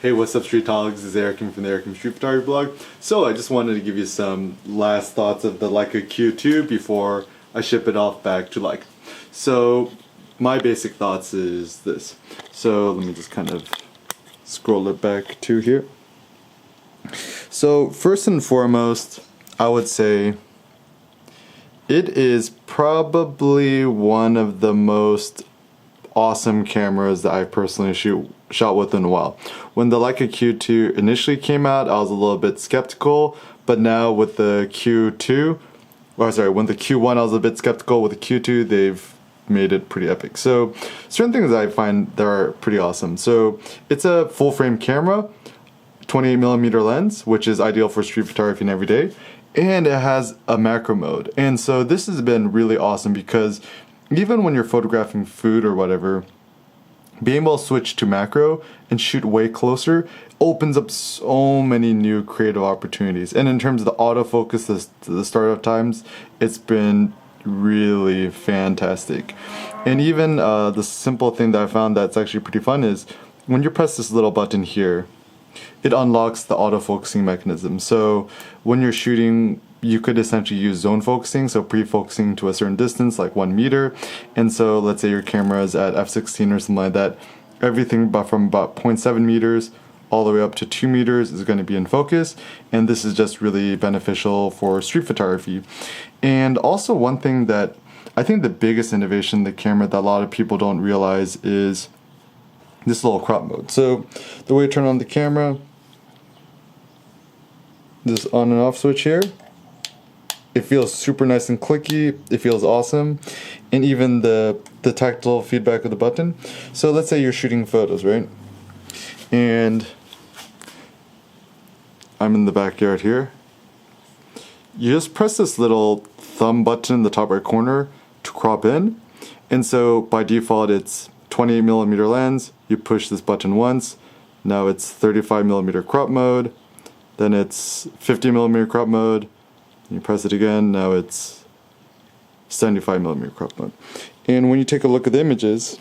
Hey, what's up, Street Talks? This is Eric from the Eric Street Photography blog. So I just wanted to give you some last thoughts of the Leica Q2 before I ship it off back to Leica. So my basic thoughts is this. So let me just kind of scroll it back to here. So first and foremost, I would say it is probably one of the most awesome cameras that I've personally shot with in a while. When the Leica Q2 initially came out, I was a little bit skeptical, but now with the Q2, when the Q1 I was a bit skeptical, with the Q2 they've made it pretty epic. So certain things I find that are pretty awesome. So it's a full frame camera, 28mm lens, which is ideal for street photography and everyday, and it has a macro mode. And so this has been really awesome because even when you're photographing food or whatever, being able to switch to macro and shoot way closer opens up so many new creative opportunities. And in terms of the autofocus, the startup times, it's been really fantastic. And even the simple thing that I found that's actually pretty fun is when you press this little button here, it unlocks the autofocusing mechanism. So when you're shooting, you could essentially use zone focusing, so pre-focusing to a certain distance, like 1 meter. And so let's say your camera is at f16 or something like that, everything from about 0.7 meters all the way up to 2 meters is going to be in focus. And this is just really beneficial for street photography. And also one thing that I think the biggest innovation in the camera that a lot of people don't realize is this little crop mode. So the way you turn on the camera, this on and off switch here, it feels super nice and clicky, it feels awesome, and even the tactile feedback of the button. So let's say you're shooting photos, right? And I'm in the backyard here. You just press this little thumb button in the top right corner to crop in, and so by default it's 28mm lens. You push this button once, now it's 35mm crop mode, then it's 50mm crop mode. You press it again, now it's 75mm crop mode. And when you take a look at the images,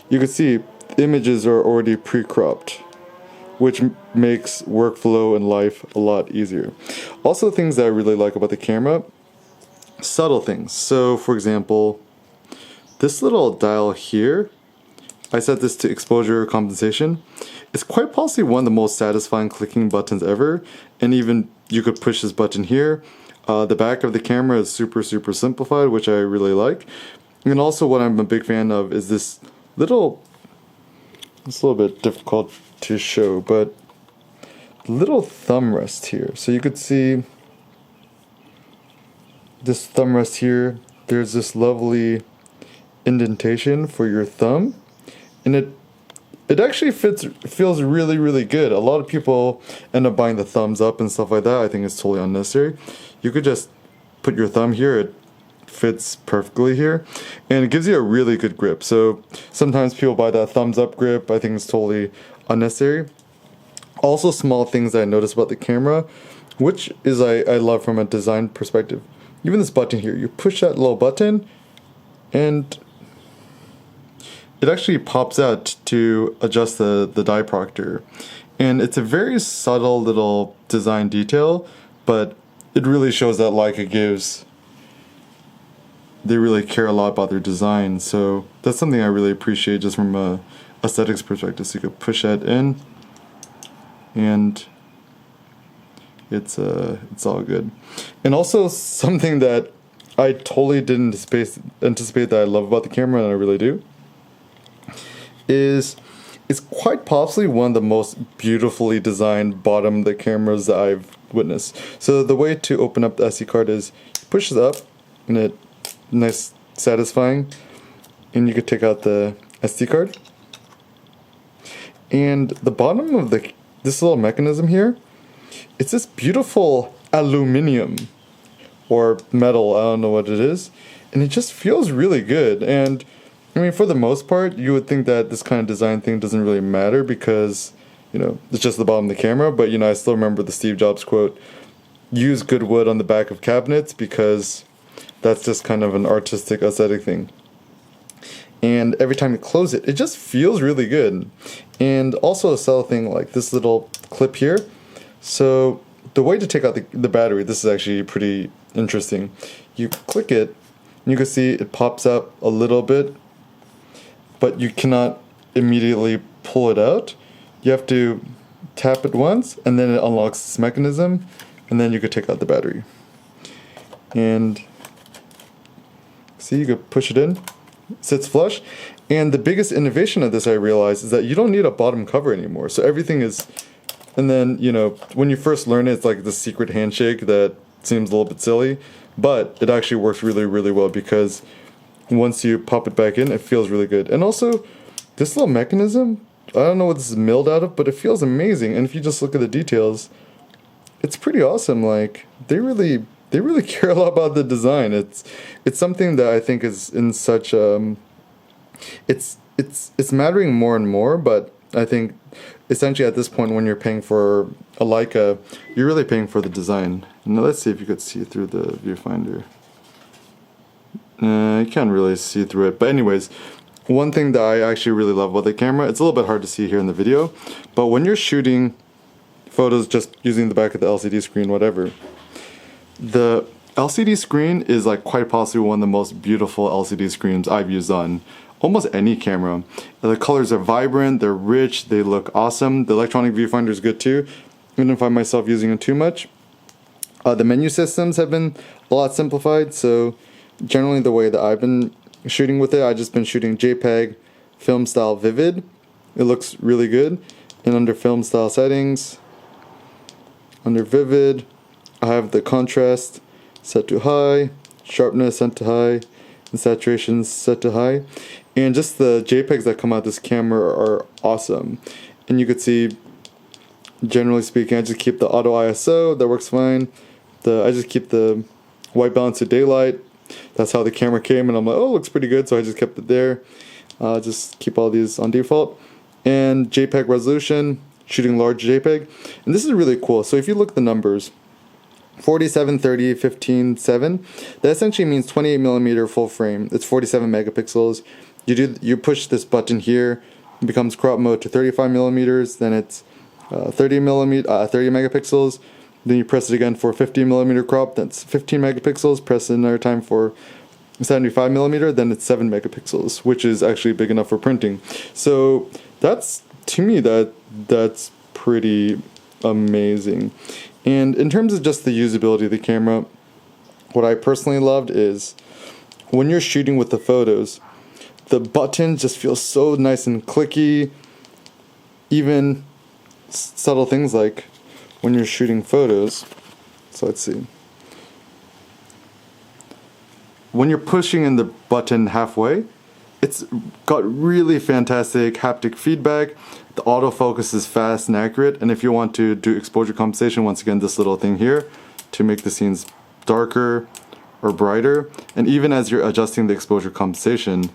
you can see the images are already pre-cropped, which makes workflow and life a lot easier. Also, things that I really like about the camera, subtle things. So for example, this little dial here, I set this to exposure compensation. It's quite possibly one of the most satisfying clicking buttons ever, and even you could push this button here. The back of the camera is super simplified, which I really like. And also what I'm a big fan of is this little, it's a little bit difficult to show, but little thumb rest here. So you could see this thumb rest here, there's this lovely indentation for your thumb, and it actually feels really good. A lot of people end up buying the thumbs up and stuff like that. I think it's totally unnecessary. You could just put your thumb here, it fits perfectly here, and it gives you a really good grip. So sometimes people buy that thumbs up grip. I think it's totally unnecessary. Also, small things that I noticed about the camera, which is I love from a design perspective. Even this button here, you push that little button and it actually pops out to adjust the dye proctor. And it's a very subtle little design detail, but it really shows that Leica they really care a lot about their design. So that's something I really appreciate just from a aesthetics perspective. So you could push that in and it's all good. And also something that I totally didn't anticipate that I love about the camera, and I really do, is it's quite possibly one of the most beautifully designed bottom of the cameras that I've witnessed. So the way to open up the SD card is you push it up, and it nice, satisfying, and you could take out the SD card. And the bottom of this little mechanism here, it's this beautiful aluminum or metal, I don't know what it is, and it just feels really good. And I mean, for the most part, you would think that this kind of design thing doesn't really matter because, you know, it's just the bottom of the camera. But, you know, I still remember the Steve Jobs quote, use good wood on the back of cabinets, because that's just kind of an artistic, aesthetic thing. and every time you close it, it just feels really good. And also a subtle thing like this little clip here. So the way to take out the battery, this is actually pretty interesting. You click it, and you can see it pops up a little bit, but you cannot immediately pull it out. You have to tap it once, and then it unlocks this mechanism, and then you could take out the battery. And see, you could push it in, it sits flush. And the biggest innovation of this, I realized, is that you don't need a bottom cover anymore. So everything is, and then, you know, when you first learn it, it's like the secret handshake that seems a little bit silly, but it actually works really, really well because once you pop it back in, it feels really good. And also, this little mechanism, I don't know what this is milled out of, but it feels amazing. And if you just look at the details, it's pretty awesome. Like, they really care a lot about the design. It's something that I think is in such it's mattering more and more, but I think essentially at this point when you're paying for a Leica, you're really paying for the design. Now let's see if you could see through the viewfinder. You can't really see through it, but anyways, one thing that I actually really love about the camera, it's a little bit hard to see here in the video, but when you're shooting photos just using the back of the LCD screen, whatever, the LCD screen is like quite possibly one of the most beautiful LCD screens I've used on almost any camera. The colors are vibrant, they're rich, they look awesome. The electronic viewfinder is good too. I didn't find myself using it too much. The menu systems have been a lot simplified, so generally the way that I've been shooting with it, I've just been shooting JPEG, film style vivid. It looks really good. And under film style settings, under vivid, I have the contrast set to high, sharpness set to high, and saturation set to high. And just the JPEGs that come out of this camera are awesome. And you could see, generally speaking, I just keep the auto ISO, that works fine. I just keep the white balance to daylight. That's how the camera came, and I'm like, oh, it looks pretty good, so I just kept it there. Just keep all these on default. And JPEG resolution, shooting large JPEG. And this is really cool. So if you look at the numbers, 47, 30, 15, 7, that essentially means 28 millimeter full frame. It's 47 megapixels. You push this button here, it becomes crop mode to 35 millimeters, then it's 30 megapixels. Then you press it again for 50 millimeter crop, that's 15 megapixels. Press it another time for 75 millimeter, then it's 7 megapixels, which is actually big enough for printing. So that's, to me, that's pretty amazing. And in terms of just the usability of the camera, what I personally loved is when you're shooting with the photos, the buttons just feel so nice and clicky. Even subtle things like when you're shooting photos. So let's see. When you're pushing in the button halfway, it's got really fantastic haptic feedback. The autofocus is fast and accurate. And if you want to do exposure compensation, once again, this little thing here to make the scenes darker or brighter. And even as you're adjusting the exposure compensation,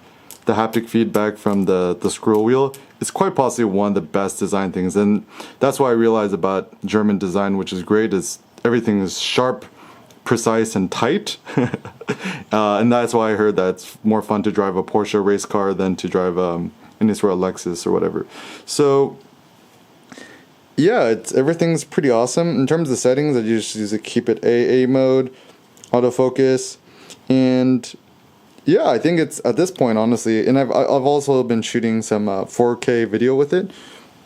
the haptic feedback from the scroll wheel is quite possibly one of the best design things. And that's why I realized about German design, which is great, is everything is sharp, precise, and tight. And that's why I heard that it's more fun to drive a Porsche race car than to drive any sort of Lexus or whatever. So yeah, everything's pretty awesome. In terms of settings, I just use to keep it AA mode, autofocus, and yeah, I think it's at this point, honestly, and I've also been shooting some 4K video with it.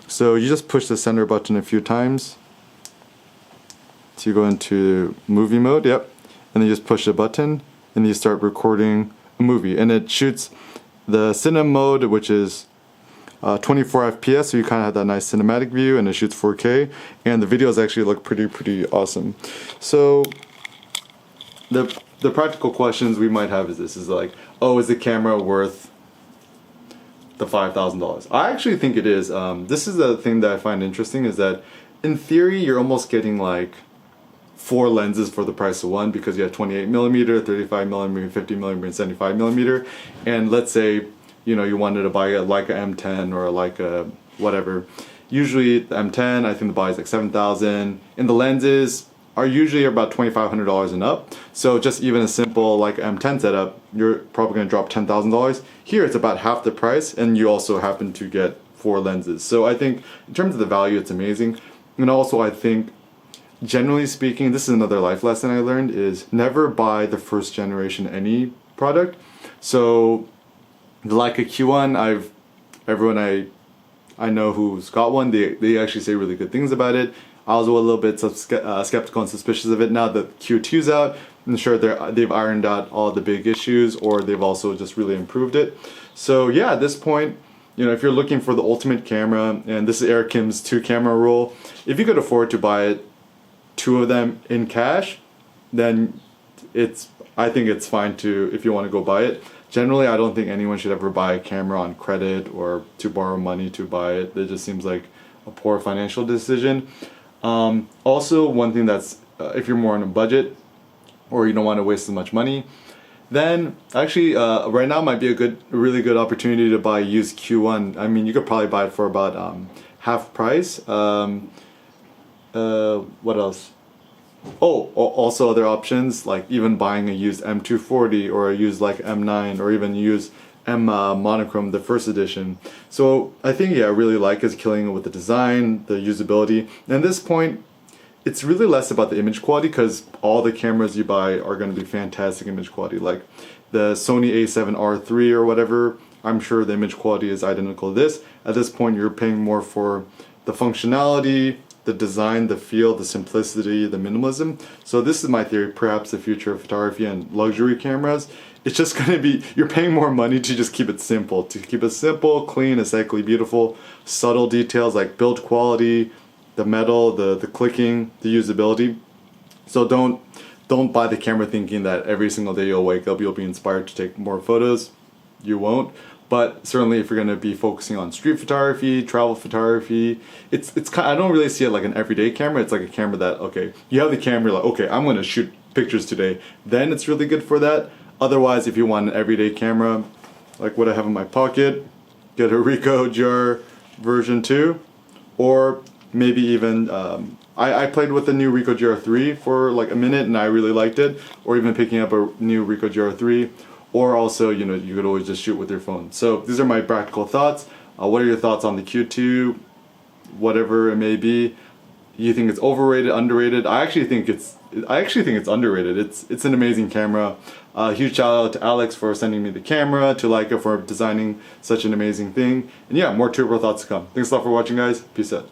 So you just push the center button a few times to go into movie mode, yep. And then you just push the button and you start recording a movie. And it shoots the cinema mode, which is 24 FPS, so you kind of have that nice cinematic view, and it shoots 4K. And the videos actually look pretty awesome. So the practical questions we might have is like, oh, is the camera worth the $5,000? I actually think it is. This is the thing that I find interesting, is that in theory you're almost getting like 4 lenses for the price of one, because you have 28 millimeter, 35 millimeter, 50 millimeter, and 75 millimeter. And let's say, you know, you wanted to buy a Leica M10 or a Leica whatever. Usually the M10, I think the body is like $7,000, and the lenses are usually about $2,500 and up. So just even a simple like M10 setup, you're probably going to drop $10,000. Here it's about half the price, and you also happen to get 4 lenses. So I think in terms of the value, it's amazing. And also I think, generally speaking, this is another life lesson I learned, is never buy the first generation any product. So the Leica Q1, everyone I know who's got one, they actually say really good things about it. I was a little bit skeptical and suspicious of it. Now that Q2's out, I'm sure they've ironed out all the big issues, or they've also just really improved it. So yeah, at this point, you know, if you're looking for the ultimate camera, and this is Eric Kim's 2-camera rule, if you could afford to buy it, 2 of them in cash, then I think it's fine to, if you want to go buy it. Generally, I don't think anyone should ever buy a camera on credit or to borrow money to buy it. It just seems like a poor financial decision. Also, one thing that's, if you're more on a budget or you don't want to waste as much money, then actually right now might be a really good opportunity to buy a used Q1. I mean, you could probably buy it for about half price. What else? Oh, also other options, like even buying a used M240 or a used like M9, or even use M monochrome, the first edition. So I think, yeah, I really like is killing it with the design, the usability. And at this point, it's really less about the image quality, because all the cameras you buy are going to be fantastic image quality. Like the Sony A7R III or whatever, I'm sure the image quality is identical to this. At this point, you're paying more for the functionality, the design, the feel, the simplicity, the minimalism. So this is my theory, perhaps the future of photography and luxury cameras. It's just going to be, you're paying more money to just keep it simple. To keep it simple, clean, aesthetically beautiful, subtle details like build quality, the metal, the clicking, the usability. So don't buy the camera thinking that every single day you'll wake up, you'll be inspired to take more photos. You won't. But certainly if you're going to be focusing on street photography, travel photography, it's kind of, I don't really see it like an everyday camera. It's like a camera that, okay, you have the camera, like, okay, I'm going to shoot pictures today. Then it's really good for that. Otherwise, if you want an everyday camera, like what I have in my pocket, get a Ricoh GR version 2, or maybe even, I played with the new Ricoh GR3 for like a minute and I really liked it, or even picking up a new Ricoh GR3. Or also, you know, you could always just shoot with your phone. So these are my practical thoughts. What are your thoughts on the Q2? Whatever it may be. You think it's overrated, underrated? I actually think it's underrated. It's an amazing camera. Huge shout out to Alex for sending me the camera, to Leica for designing such an amazing thing. And yeah, more turbo thoughts to come. Thanks a lot for watching, guys. Peace out.